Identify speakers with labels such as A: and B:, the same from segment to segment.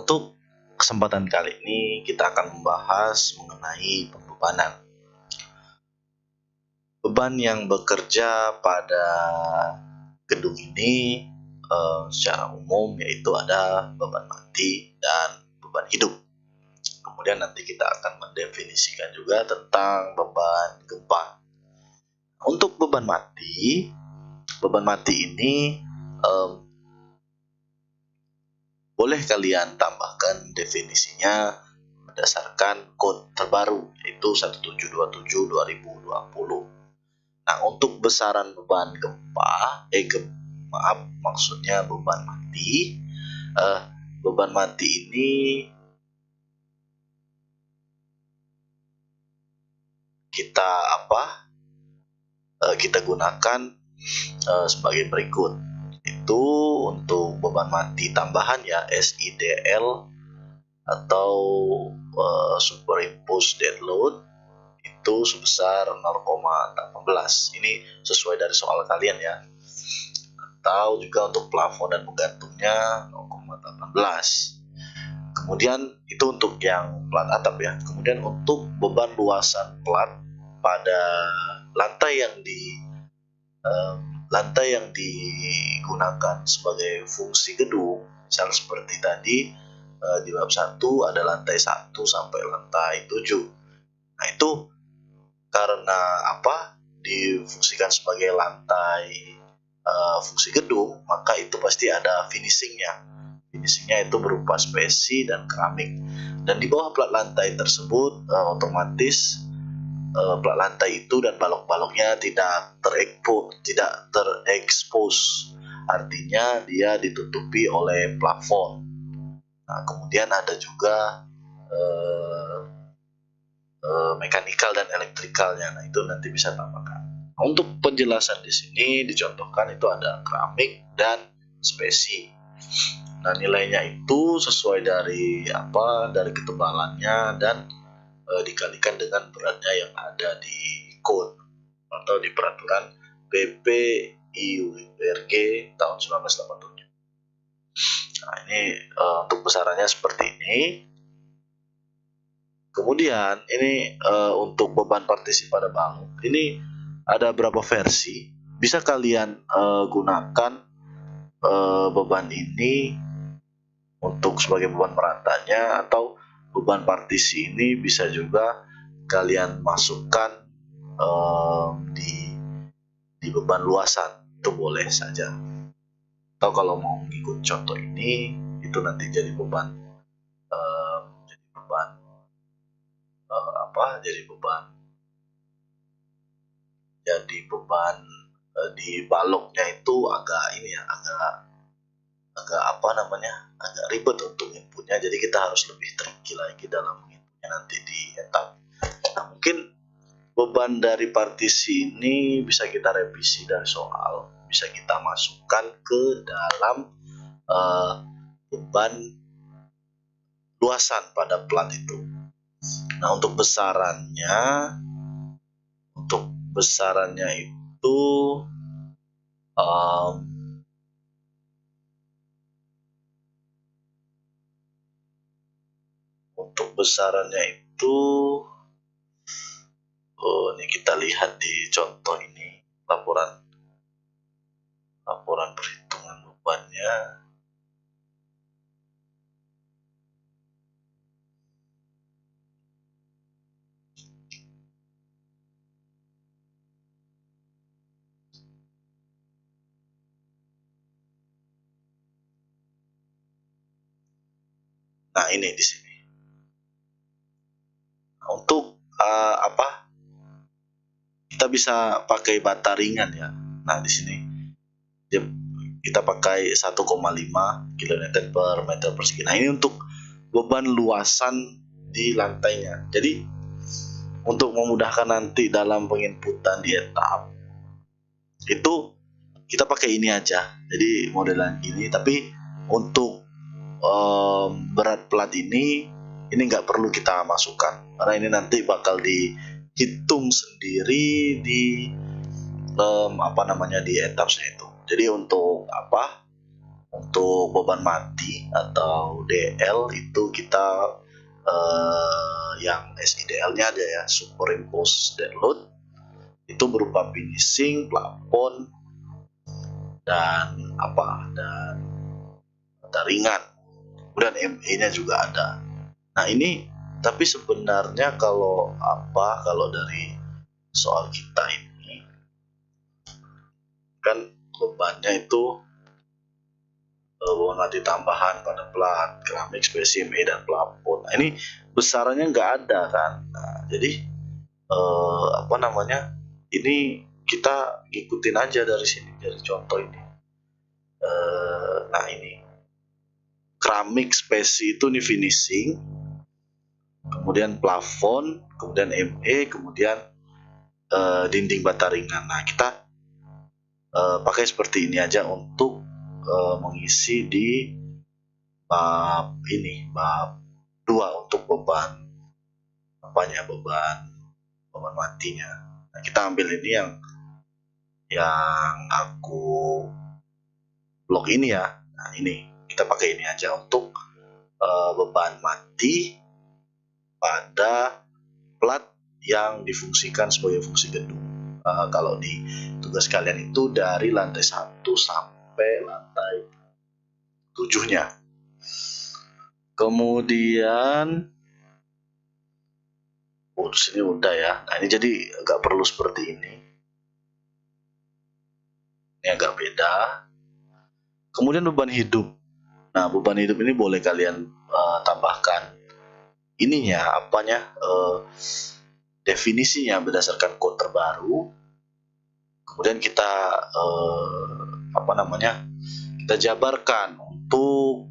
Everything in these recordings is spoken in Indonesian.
A: untuk kesempatan kali ini kita akan membahas mengenai pembebanan. Beban yang bekerja pada gedung ini secara umum yaitu ada beban mati dan beban hidup. Kemudian nanti kita akan mendefinisikan juga tentang beban gempa. Untuk beban mati ini boleh kalian tambahkan definisinya berdasarkan kode terbaru yaitu 1727/2020. Nah, untuk besaran beban gempa, maksudnya beban mati. Beban mati ini kita gunakan sebagai berikut. Itu untuk beban mati tambahan ya, SIDL atau superimposed dead load itu sebesar 0,18. Ini sesuai dari soal kalian ya. Atau juga untuk plafon dan penggantungnya 0,18. Kemudian itu untuk yang plat atap ya. Kemudian untuk beban luasan plat pada lantai yang digunakan sebagai fungsi gedung, misal seperti tadi di bab 1 ada lantai 1 sampai lantai 7. Nah, itu karena difungsikan sebagai lantai fungsi gedung, maka itu pasti ada finishingnya. Finishingnya itu berupa spesi dan keramik. Dan di bawah plat lantai tersebut otomatis plat lantai itu dan balok-baloknya tidak terekspos. Artinya dia ditutupi oleh plafon. Nah, kemudian ada juga mekanikal dan elektrikalnya. Nah, itu nanti bisa tambahkan. Untuk penjelasan di sini dicontohkan itu ada keramik dan spesi. Nah, nilainya itu sesuai dari ketebalannya dan dikalikan dengan beratnya yang ada di kode atau di peraturan PPIURG tahun 1987. Nah, ini untuk besarannya seperti ini. Kemudian ini untuk beban partisi pada balok ini ada berapa versi. Bisa kalian gunakan beban ini untuk sebagai beban meratanya, atau beban partisi ini bisa juga kalian masukkan di beban luasan, itu boleh saja. Atau kalau mau mengikut contoh ini, itu nanti jadi beban di baloknya itu agak ribet untuk inputnya, jadi kita harus lebih tricky lagi dalam inputnya nanti di etap. Nah, mungkin beban dari partisi ini bisa kita revisi dari soal, bisa kita masukkan ke dalam beban luasan pada plat itu. Nah, untuk besarannya itu ini kita lihat di contoh ini, laporan perhitungan bebannya. Nah, ini di sini. Untuk kita bisa pakai bata ringan ya. Nah, di sini kita pakai 1,5 kN per meter persegi. Nah, ini untuk beban luasan di lantainya. Jadi untuk memudahkan nanti dalam penginputan di etap itu kita pakai ini aja. Jadi modelan ini, tapi untuk berat plat ini nggak perlu kita masukkan karena ini nanti bakal dihitung sendiri di di etapnya itu. Jadi untuk Untuk beban mati atau DL itu kita yang SIDL-nya ada ya, superimposed dead load, itu berupa finishing, plafon, dan ringan. Kemudian ME-nya juga ada. Nah ini tapi sebenarnya kalau dari soal kita ini kan bebannya itu beban mati tambahan pada plat, keramik, spesi, ME, dan plafon. Nah, ini besarannya nggak ada kan. Nah, jadi ini kita ngikutin aja dari sini, dari contoh ini. Nah ini keramik, spesi itu nih finishing, kemudian plafon, kemudian ME, kemudian dinding bata ringan. Nah kita pakai seperti ini aja untuk mengisi di bab 2 untuk beban matinya. Nah, kita ambil ini yang aku blok ini ya. Nah ini kita pakai ini aja untuk beban mati pada plat yang difungsikan sebagai fungsi gedung. Kalau di tugas kalian itu dari lantai 1 sampai lantai 7-nya. Kemudian di sini udah ya. Nah ini jadi agak perlu seperti ini. Ini agak beda. Kemudian beban hidup. Nah beban hidup ini boleh kalian tambahkan ininya definisinya berdasarkan kode terbaru. Kemudian kita kita jabarkan untuk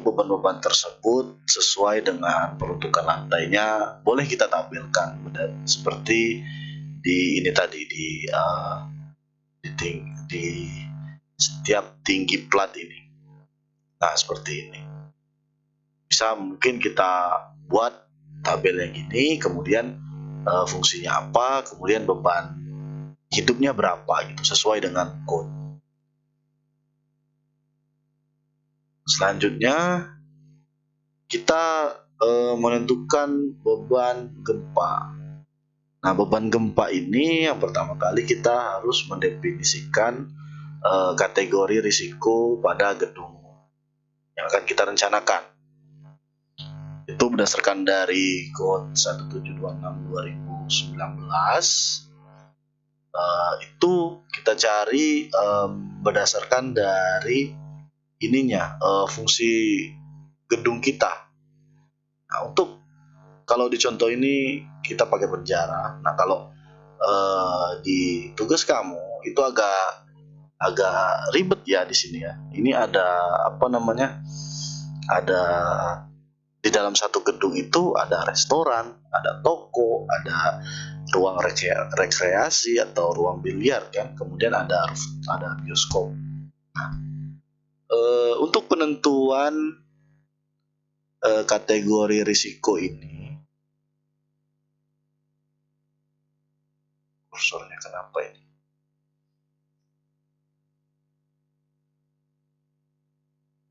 A: beban-beban tersebut sesuai dengan peruntukan lantainya. Boleh kita tampilkan seperti di ini tadi di setiap tinggi plat ini. Nah seperti ini. Bisa mungkin kita buat tabel yang ini, kemudian fungsinya apa, kemudian beban hidupnya berapa gitu, sesuai dengan kode. Selanjutnya kita menentukan beban gempa. Nah beban gempa ini yang pertama kali kita harus mendefinisikan kategori risiko pada gedung yang akan kita rencanakan. Itu berdasarkan dari kode 1726/2019. Itu kita cari berdasarkan dari fungsi gedung kita. Nah untuk kalau di contoh ini kita pakai penjara. Nah kalau di tugas kamu itu agak ribet ya di sini ya. Ini ada ada di dalam satu gedung itu ada restoran, ada toko, ada ruang rekreasi atau ruang biliar kan, kemudian ada bioskop. Nah, untuk penentuan kategori risiko ini, kursornya kenapa ini?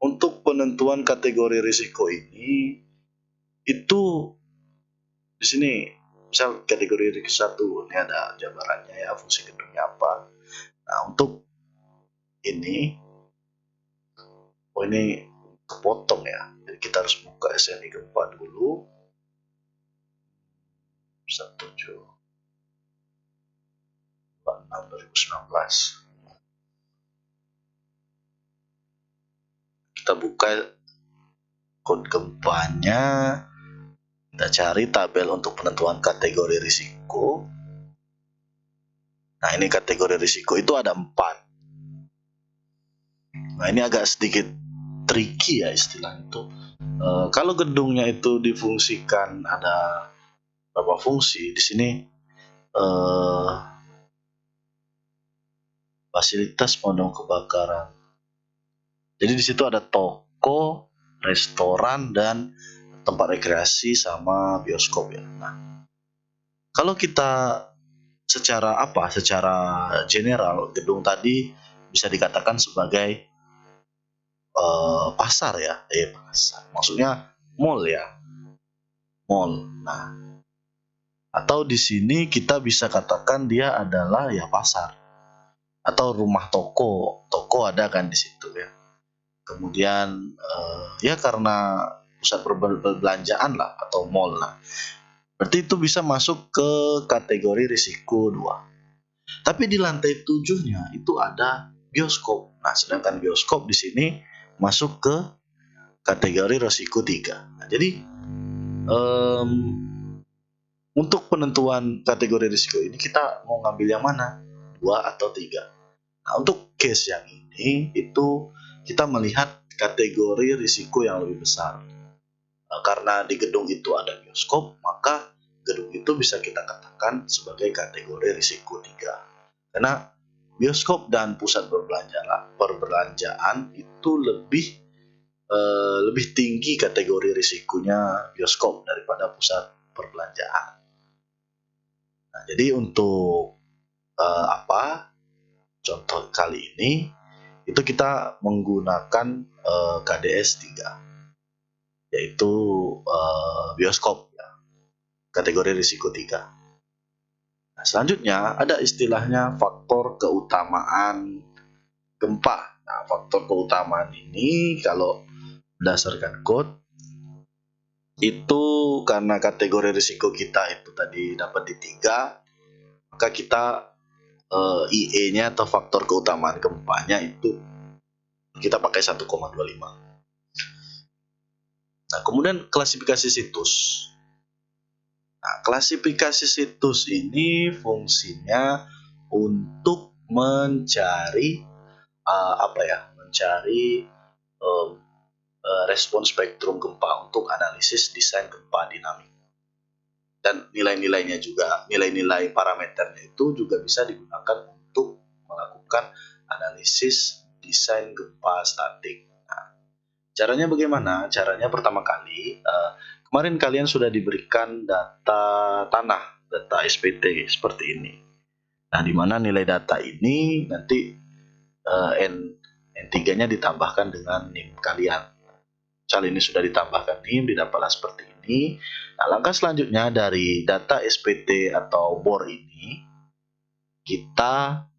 A: Untuk penentuan kategori risiko ini itu di sini misal kategori risiko 1 ini ada jabarannya ya, fungsi gedungnya apa. Nah untuk ini ini kepotong ya, jadi kita harus buka SNI gempa dulu. 17/26/2019 kita buka kode gempanya, kita cari tabel untuk penentuan kategori risiko. Nah ini kategori risiko itu ada 4. Nah ini agak sedikit tricky ya istilah itu. Kalau gedungnya itu difungsikan ada berapa fungsi di sini, fasilitas pemadam kebakaran. Jadi di situ ada toko, restoran, dan tempat rekreasi sama bioskop ya. Nah, kalau kita secara general gedung tadi bisa dikatakan sebagai pasar ya, pasar. Maksudnya mall ya, mall. Nah, atau di sini kita bisa katakan dia adalah ya pasar atau rumah toko. Toko ada kan di situ ya. Kemudian ya karena pusat perbelanjaan lah atau mall lah. Berarti itu bisa masuk ke kategori risiko 2. Tapi di lantai 7-nya itu ada bioskop. Nah, sedangkan bioskop di sini masuk ke kategori risiko 3. Nah, jadi untuk penentuan kategori risiko ini kita mau ngambil yang mana? 2 atau 3. Nah, untuk case yang ini itu kita melihat kategori risiko yang lebih besar. Karena di gedung itu ada bioskop, maka gedung itu bisa kita katakan sebagai kategori risiko 3. Karena bioskop dan pusat perbelanjaan itu lebih tinggi kategori risikonya bioskop daripada pusat perbelanjaan. Nah, jadi untuk contoh kali ini itu kita menggunakan KDS 3, yaitu bioskop ya, kategori risiko 3. Nah, selanjutnya ada istilahnya faktor keutamaan gempa. Nah, faktor keutamaan ini kalau berdasarkan code itu karena kategori risiko kita itu tadi dapat di 3, maka kita IE-nya atau faktor keutamaan gempanya itu kita pakai 1,25. Nah, kemudian klasifikasi situs. Nah, klasifikasi situs ini fungsinya untuk mencari respon spektrum gempa untuk analisis desain gempa dinamik. Dan nilai-nilainya juga, nilai-nilai parameternya itu juga bisa digunakan untuk melakukan analisis desain gempa statik. Nah, caranya bagaimana? Caranya pertama kali, kemarin kalian sudah diberikan data tanah, data SPT seperti ini. Nah, di mana nilai data ini nanti N3-nya ditambahkan dengan NIM kalian. Misal ini sudah ditambahkan NIM, didapatlah seperti ini. Nah, langkah selanjutnya dari data SPT atau BOR ini, kita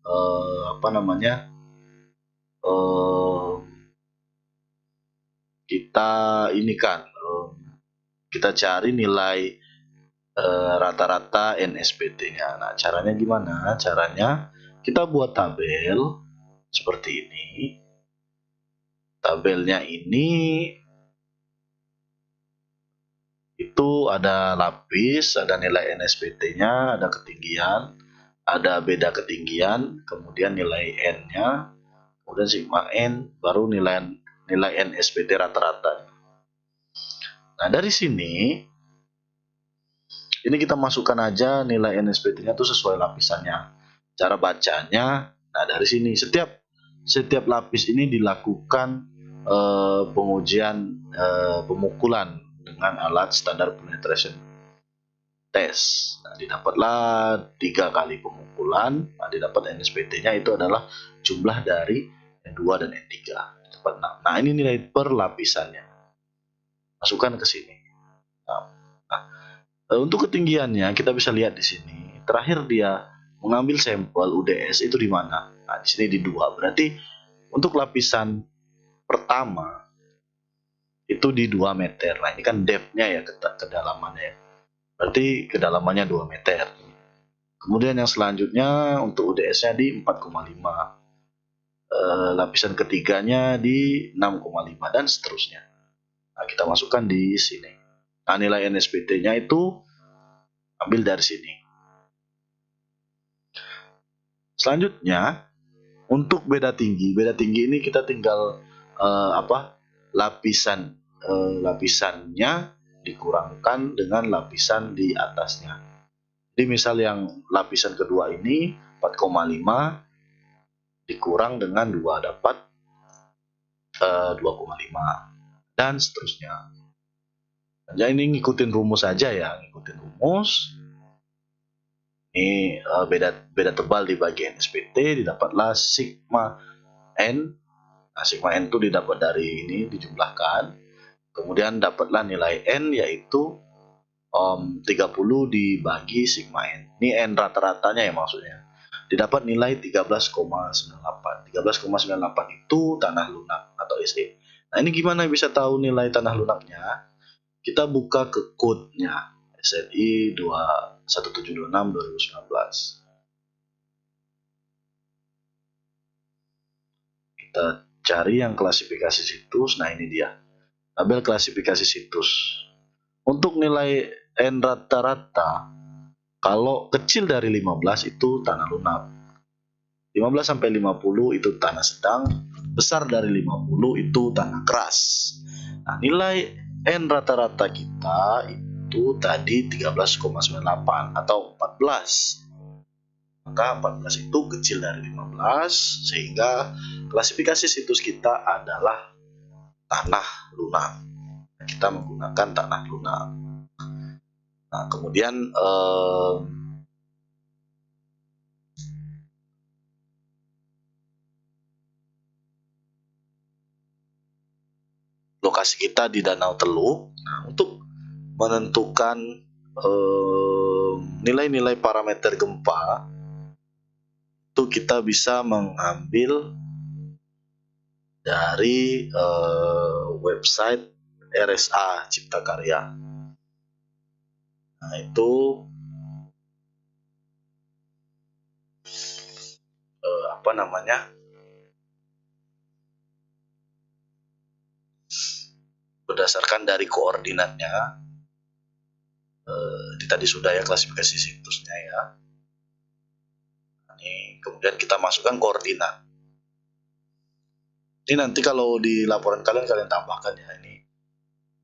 A: kita cari nilai rata-rata NSPT-nya. Nah, caranya gimana? Caranya kita buat tabel seperti ini. Tabelnya ini itu ada lapis, ada nilai NSPT-nya, ada ketinggian, ada beda ketinggian, kemudian nilai N-nya, kemudian sigma N, baru nilai NSPT rata-rata. Nah, dari sini ini kita masukkan aja nilai NSPT-nya itu sesuai lapisannya. Cara bacanya, nah dari sini setiap lapis ini dilakukan pengujian pemukulan dengan alat standar penetration test. Nah, didapatlah 3 kali pemukulan. Nah, didapat NSPT-nya itu adalah jumlah dari N2 dan N3. Dapat 6. Nah, ini nilai per lapisannya. Masukkan ke sini. Untuk ketinggiannya kita bisa lihat di sini. Terakhir dia mengambil sampel UDS itu di mana? Nah, di sini di 2. Berarti untuk lapisan pertama itu di 2 meter. Nah, ini kan depth-nya ya, kedalamannya. Berarti kedalamannya 2 meter. Kemudian yang selanjutnya untuk UDS-nya di 4,5. Lapisan ketiganya di 6,5 dan seterusnya. Nah, kita masukkan di sini. Nah, nilai NSPT-nya itu ambil dari sini. Selanjutnya untuk beda tinggi ini kita tinggal lapisannya dikurangkan dengan lapisan di atasnya. Jadi misal yang lapisan kedua ini 4,5 dikurang dengan 2 dapat 2,5 dan seterusnya. Jadi ini ngikutin rumus saja ya, ngikutin rumus. Ini beda tebal di bagian SPT, didapatlah sigma N. Nah, sigma N itu didapat dari ini, dijumlahkan. Kemudian dapatlah nilai N, yaitu 30 dibagi sigma N. Ini N rata-ratanya ya maksudnya. Didapat nilai 13,98. 13,98 itu tanah lunak atau SE. Nah, ini gimana bisa tahu nilai tanah lunaknya? Kita buka ke code-nya SNI 1726 2019. Kita cari yang klasifikasi situs. Nah, ini dia. Tabel klasifikasi situs. Untuk nilai N rata-rata, kalau kecil dari 15 itu tanah lunak. 15 sampai 50 itu tanah sedang, besar dari 50 itu tanah keras. Nah, nilai N rata-rata kita itu tadi 13,98 atau 14. Maka 14 itu kecil dari 15, sehingga klasifikasi situs kita adalah tanah lunak. Kita menggunakan tanah lunak. Nah, kemudian lokasi kita di Danau Teluk. Nah, untuk menentukan nilai-nilai parameter gempa, itu kita bisa mengambil dari website RSA Cipta Karya. Nah, itu apa namanya? Berdasarkan dari koordinatnya. Tadi sudah ya klasifikasi situsnya ya. Ini kemudian kita masukkan koordinat. Ini nanti kalau di laporan kalian tambahkan ya ini.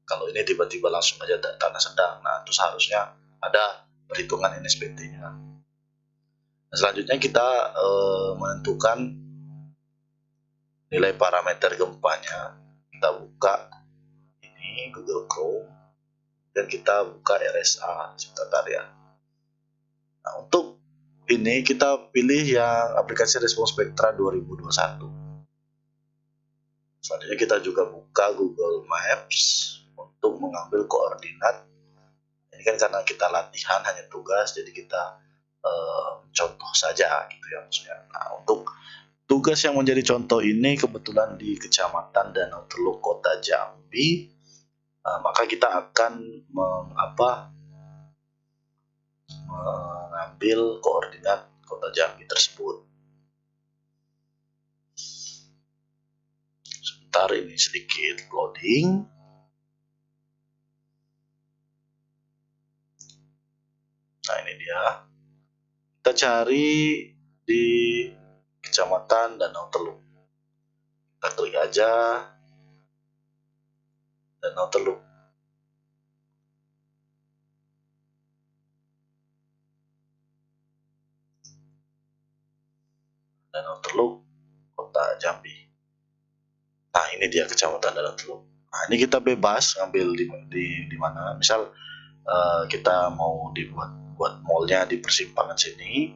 A: Kalau ini tiba-tiba langsung aja tanah sedang, nah itu seharusnya ada perhitungan NSPT-nya. Nah, selanjutnya kita menentukan nilai parameter gempanya. Kita buka ini Google Chrome dan kita buka RSA Cipta Karya. Nah, untuk ini kita pilih yang aplikasi Respons Spektra 2021. Selanjutnya kita juga buka Google Maps untuk mengambil koordinat. Ini kan karena kita latihan hanya tugas, jadi kita contoh saja gitu ya maksudnya. Nah, untuk tugas yang menjadi contoh ini kebetulan di Kecamatan Danau Teluk Kota Jambi, maka kita akan mengambil koordinat Kota Jambi tersebut. Sebentar, ini sedikit loading. Nah, ini dia. Kita cari di Kecamatan Danau Teluk. Kita klik aja Danau Teluk. Danau Teluk Kota Jambi. Nah, ini dia Kecamatan Danau Teluk. Nah, ini kita bebas ngambil di mana. Misal kita mau buat mallnya di persimpangan sini.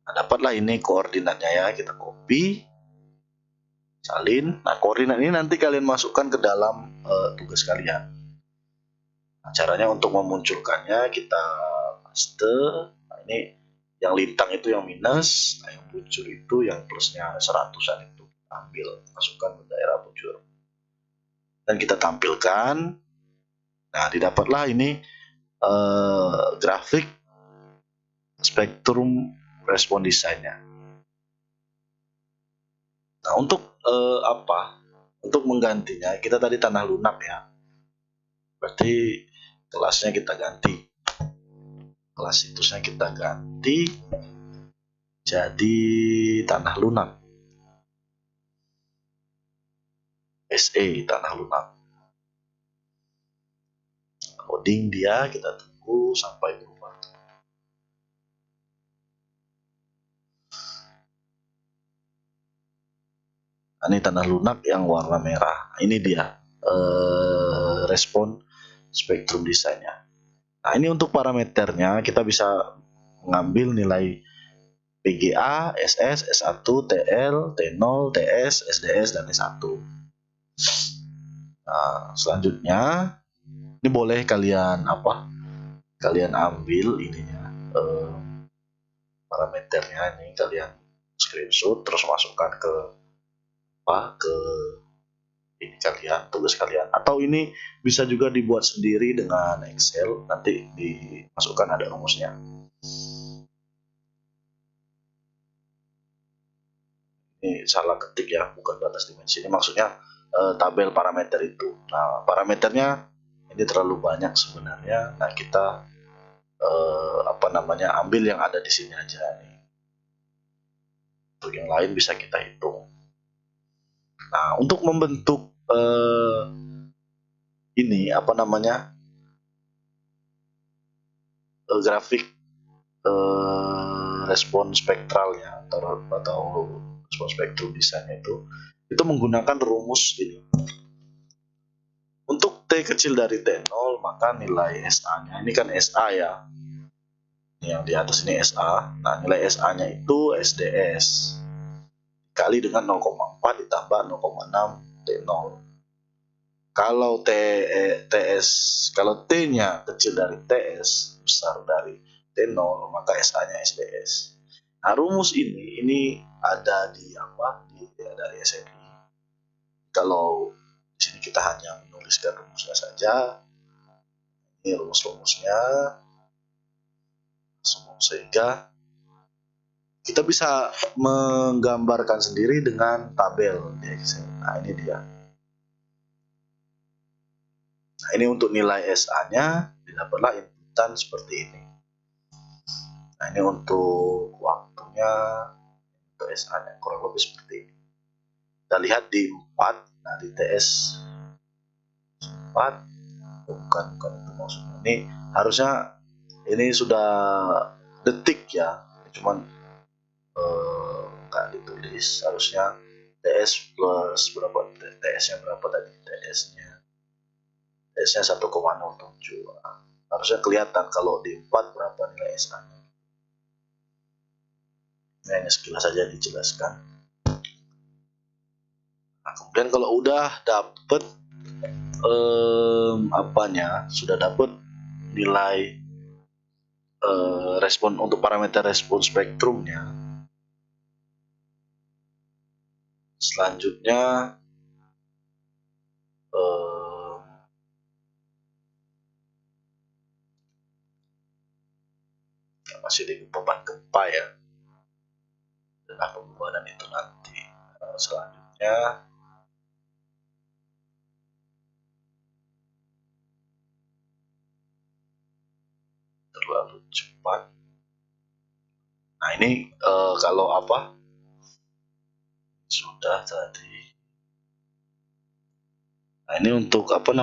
A: Nah, dapatlah ini koordinatnya ya, kita copy, salin. Nah, koordinat ini nanti kalian masukkan ke dalam tugas kalian. Nah, caranya untuk memunculkannya kita paste. Nah, ini yang lintang itu yang minus, nah yang bujur itu yang plusnya 100-an itu ambil, masukkan ke daerah bujur. Dan kita tampilkan. Nah, didapatlah ini grafik spektrum respon desainnya. Nah, untuk untuk menggantinya, kita tadi tanah lunak ya. Berarti kelasnya kita ganti. Kelas situsnya kita ganti jadi tanah lunak. SE tanah lunak. Loading dia, kita tunggu sampai berubah. Nah, ini tanah lunak yang warna merah. Ini dia respon spektrum desainnya. Nah, ini untuk parameternya kita bisa mengambil nilai PGA, SS, S1, TL, T0, TS, SDS, dan S1. Nah, selanjutnya ini boleh kalian kalian ambil ininya, parameternya ini kalian screenshot terus masukkan ke ke ini kalian, tugas kalian, atau ini bisa juga dibuat sendiri dengan Excel, nanti dimasukkan ada rumusnya. Ini salah ketik ya, bukan batas dimensi, ini maksudnya tabel parameter itu. Nah, parameternya ini terlalu banyak sebenarnya. Nah, kita ambil yang ada di sini aja nih. Untuk yang lain bisa kita hitung. Nah, untuk membentuk ini grafik respon spektralnya atau respon spektrum desainnya itu menggunakan rumus ini. Untuk T kecil dari T0 maka nilai SA-nya ini kan SA ya. Yang di atas ini SA. Nah, nilai SA-nya itu SDS kali dengan 0,4 ditambah 0,6 T0. Kalau T-nya kecil dari TS besar dari T0 maka SA-nya SDS. Nah, rumus ini ada dari SNI. Kalau di sini kita hanya menuliskan rumusnya saja. Ini rumus-rumusnya, sehingga kita bisa menggambarkan sendiri dengan tabel di Excel. Nah, ini dia. Nah, ini untuk nilai SA-nya didapatlah inputan seperti ini. Nah, ini untuk waktunya, untuk SA-nya kurang lebih seperti ini. Kita lihat di 4, nah di TS 4, bukan itu maksudnya. Ini harusnya ini sudah detik ya, cuman nggak ditulis. Harusnya TS plus berapa, TS-nya berapa tadi, TS-nya 1,07. Harusnya kelihatan kalau di 4 berapa nilai SA-nya. Ini hanya sekilas saja dijelaskan. Nah, kemudian kalau udah dapet sudah dapet nilai respon untuk parameter respon spektrumnya, selanjutnya masih di beban gempa ya, dan pembebanan itu nanti. Selanjutnya terlalu cepat. Nah, ini kalau sudah tadi. Nah, ini untuk atau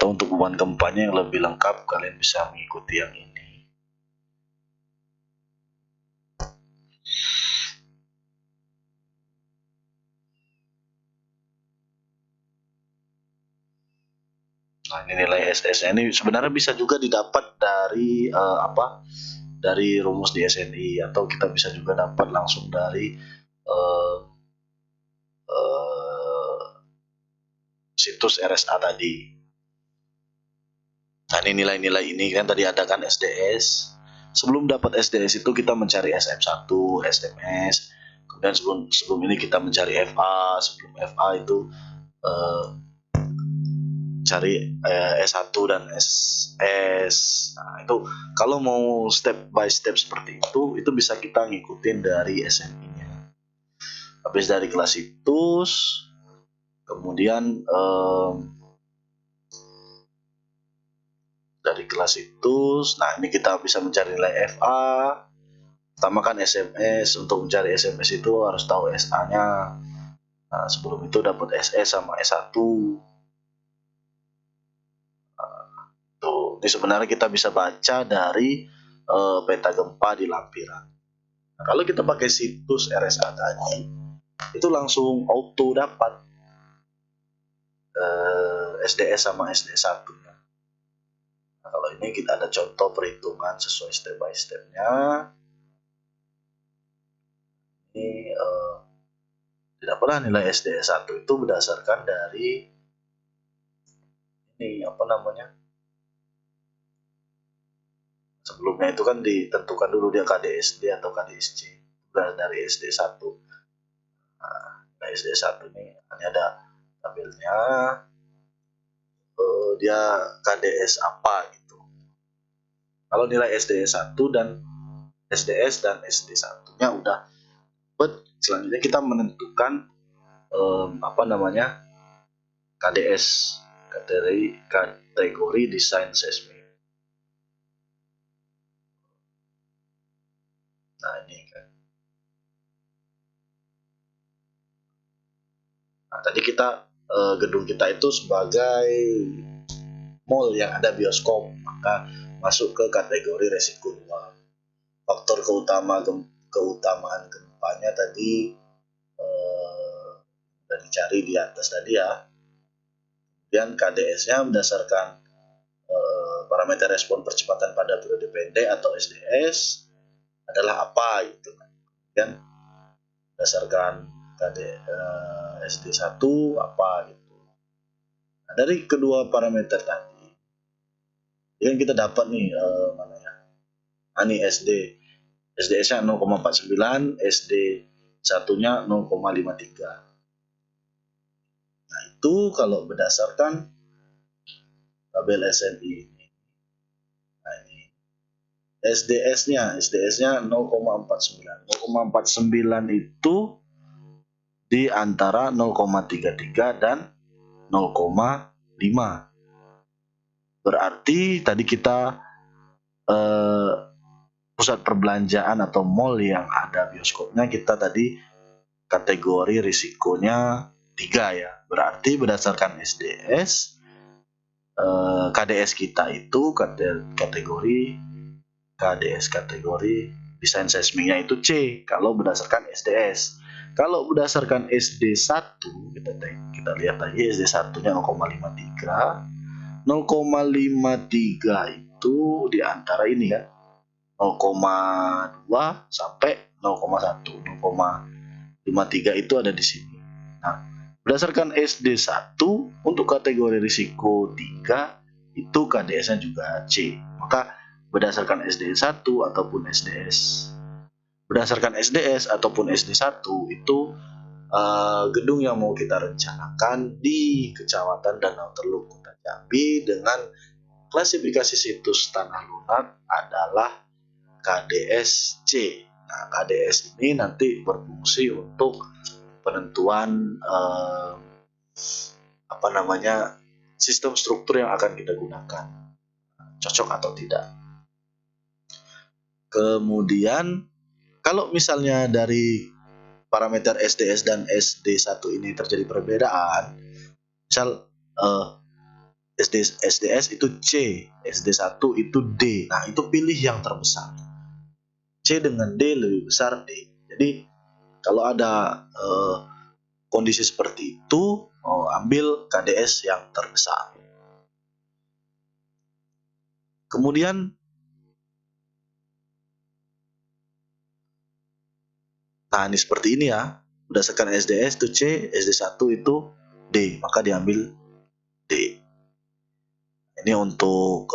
A: untuk beban gempanya yang lebih lengkap kalian bisa mengikuti yang ini. Nah, ini nilai SS-nya ini sebenarnya bisa juga didapat dari dari rumus di SNI, atau kita bisa juga dapat langsung dari situs RSA tadi. Nah, ini nilai-nilai ini kan tadi ada kan SDS. Sebelum dapat SDS itu kita mencari SM1, SMS. Kemudian sebelum ini kita mencari FA. Sebelum FA itu cari S1 dan SS. Nah, itu kalau mau step by step seperti itu bisa kita ngikutin dari SNI-nya. Habis dari kelas situs, kemudian dari kelas situs, nah ini kita bisa mencari nilai FA. Pertama kan SMS, untuk mencari SMS itu harus tahu SA-nya. Nah, sebelum itu dapat SS sama S1. Ini sebenarnya kita bisa baca dari peta gempa di lampiran. Nah, kalau kita pakai situs RSA tadi, itu langsung auto dapat SDS sama SD1. Nah, kalau ini kita ada contoh perhitungan sesuai step by step-nya. dapatlah nilai SDS 1 itu berdasarkan dari ini apa namanya, sebelumnya itu kan ditentukan dulu dia KDSD atau KDSC dari SD 1. Nah, SD 1 ini ada tabelnya, dia KDS apa gitu. Kalau nilai SDS 1 dan SDS dan SD 1-nya udah dapat, selanjutnya kita menentukan apa namanya, KDS, kategori desain seismik. Nah ini kan. Nah, tadi kita gedung kita itu sebagai mall yang ada bioskop, maka masuk ke kategori resiko 2. Faktor keutamaan gempanya tadi sudah dicari di atas tadi ya. Kemudian KDS-nya berdasarkan parameter respon percepatan pada periode pendek atau SDS adalah apa gitu. Kemudian berdasarkan SD1 apa gitu. Nah, dari kedua parameter tadi yang kita dapat nih mana ya? Ini SDS-nya 0,49, SD1-nya 0,53. Nah, itu kalau berdasarkan tabel SNI ini. Nah, ini SDS-nya 0,49. 0,49 itu di antara 0,33 dan 0,5. Berarti tadi kita pusat perbelanjaan atau mall yang ada bioskopnya kita tadi kategori risikonya 3 ya. Berarti berdasarkan SDS KDS kita itu kategori desain seismiknya itu C kalau berdasarkan SDS. Kalau berdasarkan SD1 kita lihat lagi SD1-nya 0,53. 0,53 itu di antara ini kan 0,2 sampai 0,1. 0,53 itu ada di sini. Nah, berdasarkan SD1 untuk kategori risiko 3 itu KDS-nya juga C. Maka berdasarkan SD1 ataupun SDS ataupun SD1 itu gedung yang mau kita rencanakan di Kecamatan Danau Teluk, Kota Jambi dengan klasifikasi situs tanah lunak adalah KDS-C. Nah, KDS ini nanti berfungsi untuk penentuan sistem struktur yang akan kita gunakan, cocok atau tidak. Kemudian kalau misalnya dari parameter SDS dan SD1 ini terjadi perbedaan, misal SDS itu C, SD1 itu D. Nah, itu pilih yang terbesar. C dengan D lebih besar D. Jadi kalau ada kondisi seperti itu, ambil KDS yang terbesar. Kemudian nah ini seperti ini ya. Berdasarkan SDS itu C, SD1 itu D, maka diambil D. Ini untuk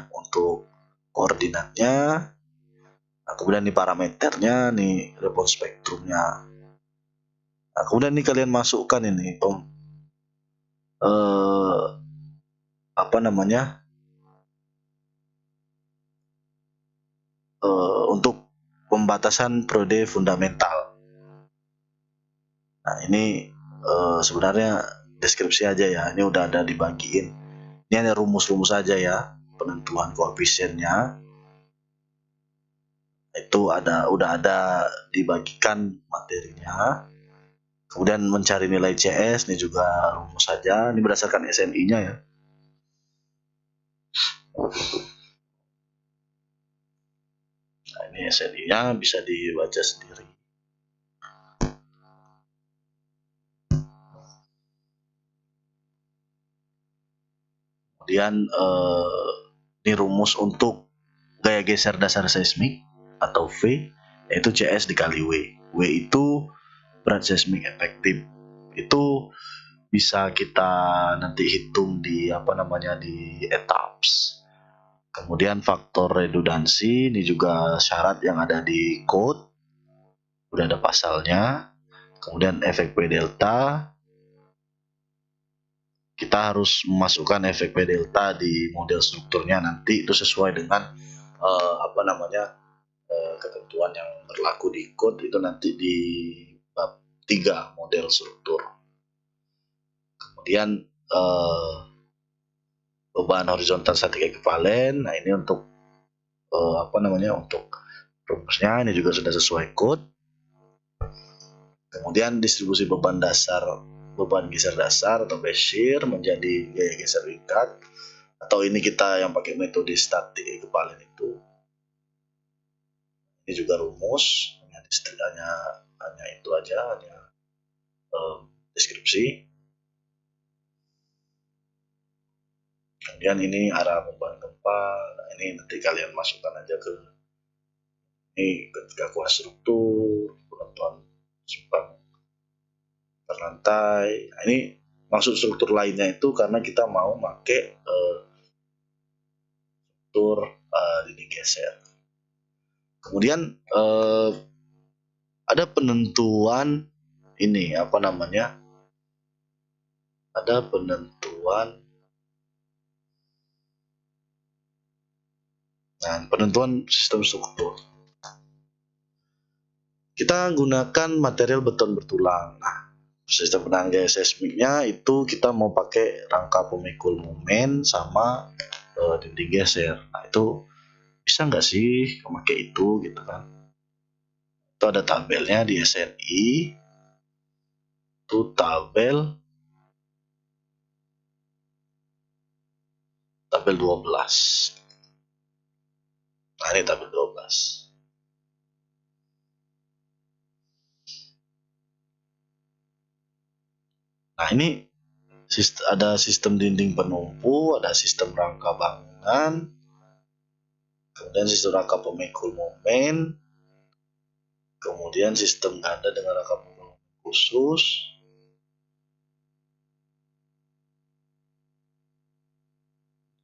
A: untuk koordinatnya. Nah, kemudian ini parameternya, nih respons spektrumnya. Nah, kemudian ini kalian masukkan ini untuk pembatasan periode fundamental. Nah, ini sebenarnya deskripsi aja ya. Ini udah ada dibagiin. Ini hanya rumus-rumus aja ya, penentuan koefisiennya. Itu udah ada dibagikan materinya. Kemudian mencari nilai CS, ini juga rumus saja. Ini berdasarkan SNI-nya ya. Nah, ini SNI-nya bisa dibaca sendiri. Kemudian ini rumus untuk gaya geser dasar seismik atau V, yaitu CS dikali W. W itu berat seismik efektif. Itu bisa kita nanti hitung di di etaps. Kemudian faktor redundansi ini juga syarat yang ada di code, udah ada pasalnya. Kemudian efek P delta, kita harus memasukkan efek P delta di model strukturnya nanti itu sesuai dengan ketentuan yang berlaku di code itu nanti di bab 3 model struktur. Kemudian beban horizontal statik ekivalen. Nah, ini untuk untuk rumusnya ini juga sudah sesuai code. Kemudian distribusi beban geser dasar atau base shear menjadi gaya geser ringkat, atau ini kita yang pakai metode statik ekivalen itu. Ini juga rumus, hanya itu aja, hanya deskripsi. Kemudian ini arah beban gempa. Nah, ini nanti kalian masukkan aja ke ini ketika kuas struktur, penentuan simpang terlantai. Nah, ini maksud struktur lainnya itu karena kita mau pakai struktur dinding geser. Kemudian ada penentuan ini ada penentuan sistem struktur. Kita gunakan material beton bertulang. Nah, sistem penahan gaya seismiknya itu kita mau pakai rangka pemikul momen sama dinding geser. Nah, itu bisa nggak sih memakai itu gitu kan? Itu ada tabelnya di SNI. Itu tabel 12. Nah, ini tabel 12. Nah, ini ada sistem dinding penumpu, ada sistem rangka bangunan, kemudian sistem rangka pemikul momen, kemudian sistem ganda dengan rangka pemikul khusus,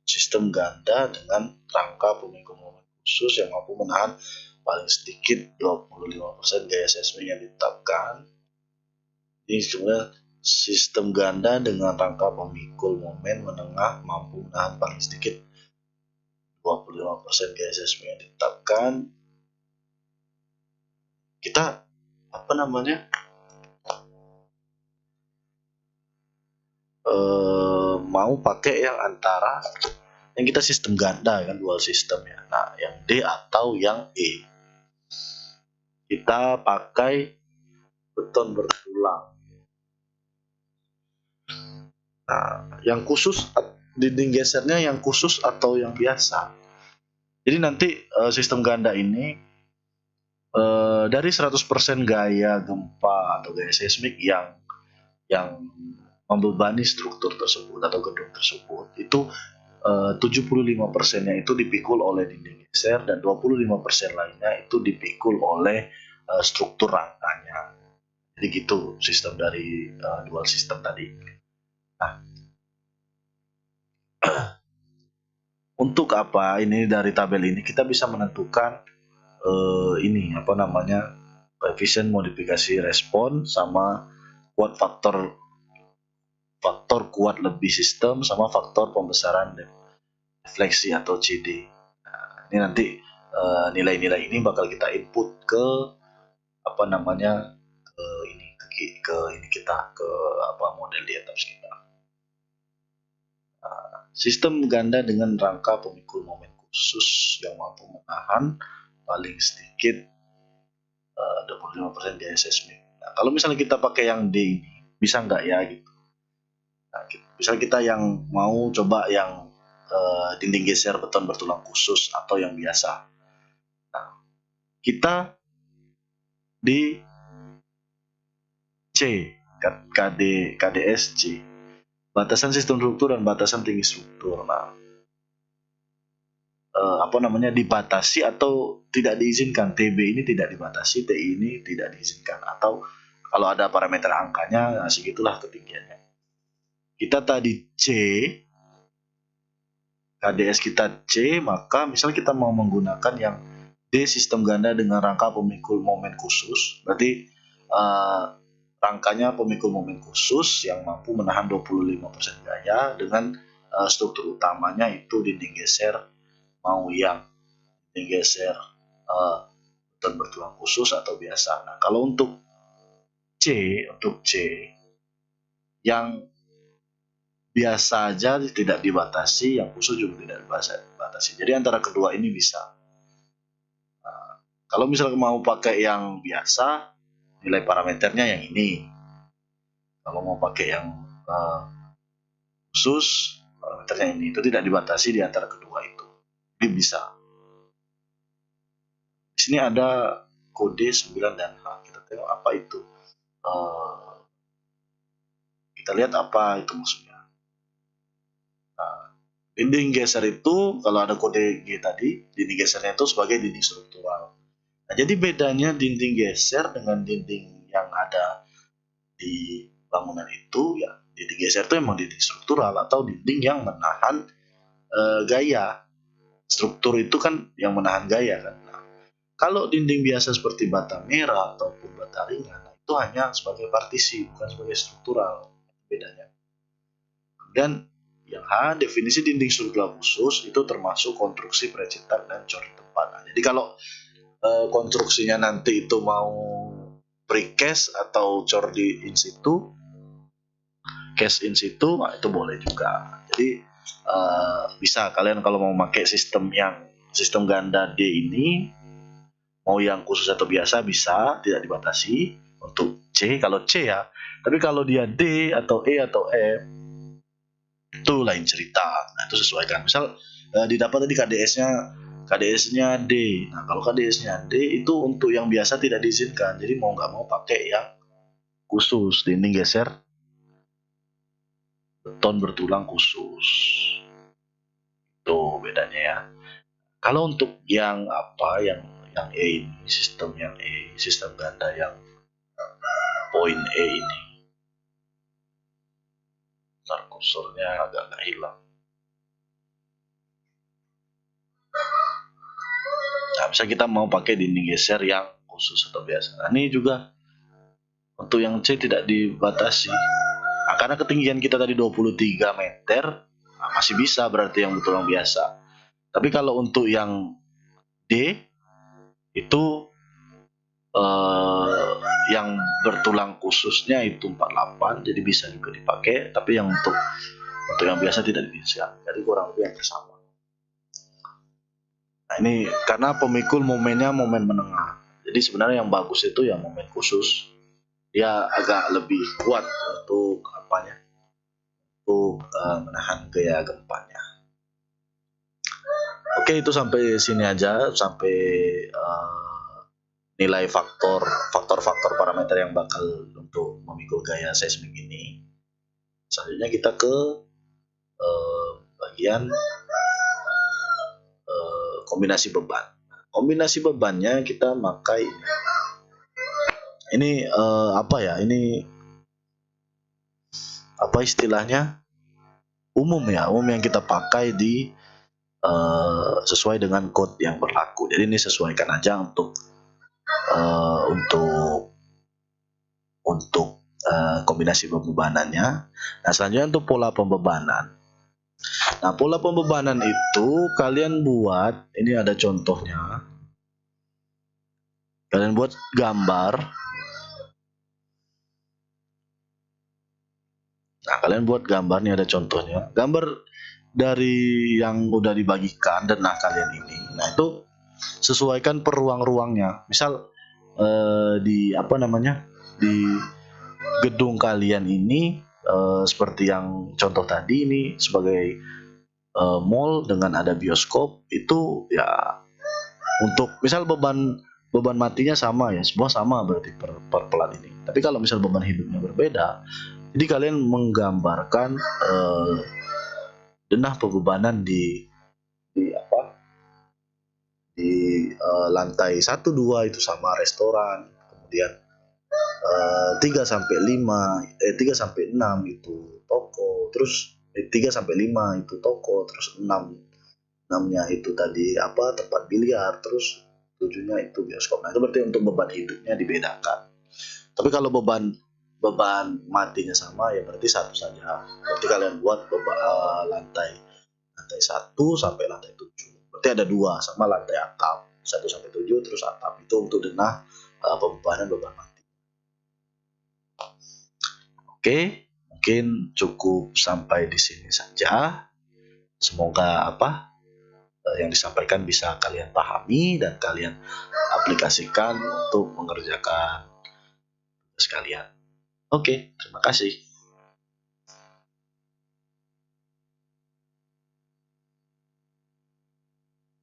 A: sistem ganda dengan rangka pemikul momen khusus yang mampu menahan paling sedikit 25% gaya seismik yang ditetapkan. Ini sebenarnya sistem ganda dengan rangka pemikul momen menengah mampu menahan paling sedikit 25% gaya seismik yang ditetapkan. Kita mau pakai yang antara yang kita sistem ganda kan, dual sistem ya. Nah, yang D atau yang E. Kita pakai beton bertulang. Nah, yang khusus dinding gesernya yang khusus atau yang biasa. Jadi nanti sistem ganda ini dari 100% gaya gempa atau gaya seismik yang membebani struktur tersebut atau gedung tersebut itu 75%-nya itu dipikul oleh dinding geser dan 25% lainnya itu dipikul oleh struktur rangkanya. Jadi gitu sistem dari dual sistem tadi. Nah, untuk apa ini dari tabel ini kita bisa menentukan koefisien modifikasi respon sama faktor kuat lebih sistem sama faktor pembesaran defleksi atau CD. Nah, ini nanti nilai-nilai ini bakal kita input ke model di atas kita. Sistem ganda dengan rangka pemikul momen khusus yang mampu menahan paling sedikit 25% gaya seismik. Nah, kalau misalnya kita pakai yang D ini, bisa nggak ya gitu? Nah, misal kita yang mau coba yang dinding geser beton bertulang khusus atau yang biasa. Nah, kita di C, KDSC, batasan sistem struktur dan batasan tinggi struktur. Nah, dibatasi atau tidak diizinkan. TB ini tidak dibatasi, TI ini tidak diizinkan, atau Kalau ada parameter angkanya, nah segitulah ketinggiannya. Kita tadi C, KDS kita C, maka misal kita mau menggunakan yang D sistem ganda dengan rangka pemikul momen khusus, berarti rangkanya pemikul momen khusus yang mampu menahan 25% gaya dengan struktur utamanya itu dinding geser mau yang dinding geser beton bertulang khusus atau biasa. Nah, kalau untuk C yang biasa aja tidak dibatasi, yang khusus juga tidak dibatasi. Jadi antara kedua ini bisa. Nah, kalau misalnya mau pakai yang biasa, nilai parameternya yang ini. Kalau mau pakai yang khusus, parameternya ini. Itu tidak dibatasi di antara kedua itu. Jadi bisa. Di sini ada kode 9 dan H. Kita tengok apa itu. Kita lihat apa itu maksudnya. Nah, dinding geser itu kalau ada kode G tadi, dinding gesernya itu sebagai dinding struktural. Nah, jadi bedanya dinding geser dengan dinding yang ada di bangunan itu, ya dinding geser itu emang dinding struktural atau dinding yang menahan gaya. Struktur itu kan yang menahan gaya kan. Nah, kalau dinding biasa seperti bata merah ataupun bata ringan, itu hanya sebagai partisi, bukan sebagai struktural. Bedanya. Dan yang H, definisi dinding struktural khusus itu termasuk konstruksi precetak dan cor di tempat. Nah, jadi kalau konstruksinya nanti itu mau precast atau cor di in situ, cast in situ, nah itu boleh juga. Jadi bisa kalian kalau mau pakai sistem ganda D ini, mau yang khusus atau biasa bisa, tidak dibatasi. Untuk C, kalau C ya. Tapi kalau dia D atau E atau F, itu lain cerita. Nah, itu sesuaikan. Misal didapat tadi KDS-nya D. Nah, kalau KDS-nya D itu untuk yang biasa tidak diizinkan. Jadi mau nggak mau pakai yang khusus, dinding geser beton bertulang khusus. Itu bedanya ya. Kalau untuk yang yang E ini, sistem ganda yang poin E ini. Ntar kursornya agak hilang. Nah, bisa kita mau pakai dinding geser yang khusus atau biasa. Nah, ini juga untuk yang C tidak dibatasi. Nah, karena ketinggian kita tadi 23 meter, nah masih bisa berarti yang bertulang biasa. Tapi kalau untuk yang D itu yang bertulang khususnya itu 48, jadi bisa juga dipakai. Tapi yang untuk yang biasa tidak bisa. Jadi kurang lebih yang sama. Nah, ini karena pemikul momennya momen menengah. Jadi sebenarnya yang bagus itu ya momen khusus. Dia agak lebih kuat untuk menahan gaya gempanya. Oke, itu sampai sini aja, sampai nilai faktor parameter yang bakal untuk memikul gaya seismik ini. Selanjutnya kita ke bagian kombinasi beban. Kombinasi bebannya kita pakai ini apa ya? Ini apa istilahnya? Umum yang kita pakai di sesuai dengan code yang berlaku. Jadi ini sesuaikan aja untuk kombinasi pembebanannya. Nah, selanjutnya untuk pola pembebanan. Nah, pola pembebanan itu kalian buat, ini ada contohnya. Kalian buat gambar. Nah, kalian buat gambar, nih ada contohnya. Gambar dari yang udah dibagikan denah kalian ini. Nah, itu sesuaikan per ruang-ruangnya. Misal di di gedung kalian ini seperti yang contoh tadi ini sebagai mall dengan ada bioskop, itu ya untuk misal beban matinya sama ya, semua sama berarti per pelat ini. Tapi kalau misal beban hidupnya berbeda, jadi kalian menggambarkan denah pembebanan di lantai 1 2 itu sama restoran, kemudian 3 sampai 5 3 sampai 6 itu toko, terus 3 sampai 5 itu toko, terus 6-nya itu tadi apa, tempat biliar, terus 7-nya itu bioskop. Nah, itu berarti untuk beban hidupnya dibedakan. Tapi kalau beban beban matinya sama ya berarti satu saja. Berarti kalian buat lantai lantai 1 sampai lantai 7. Berarti ada dua sama lantai atap 1 sampai 7 terus atap itu untuk denah pembebanan beban mati. Oke, mungkin cukup sampai di sini saja. Semoga yang disampaikan bisa kalian pahami dan kalian aplikasikan untuk mengerjakan tugas kalian. Oke, terima kasih.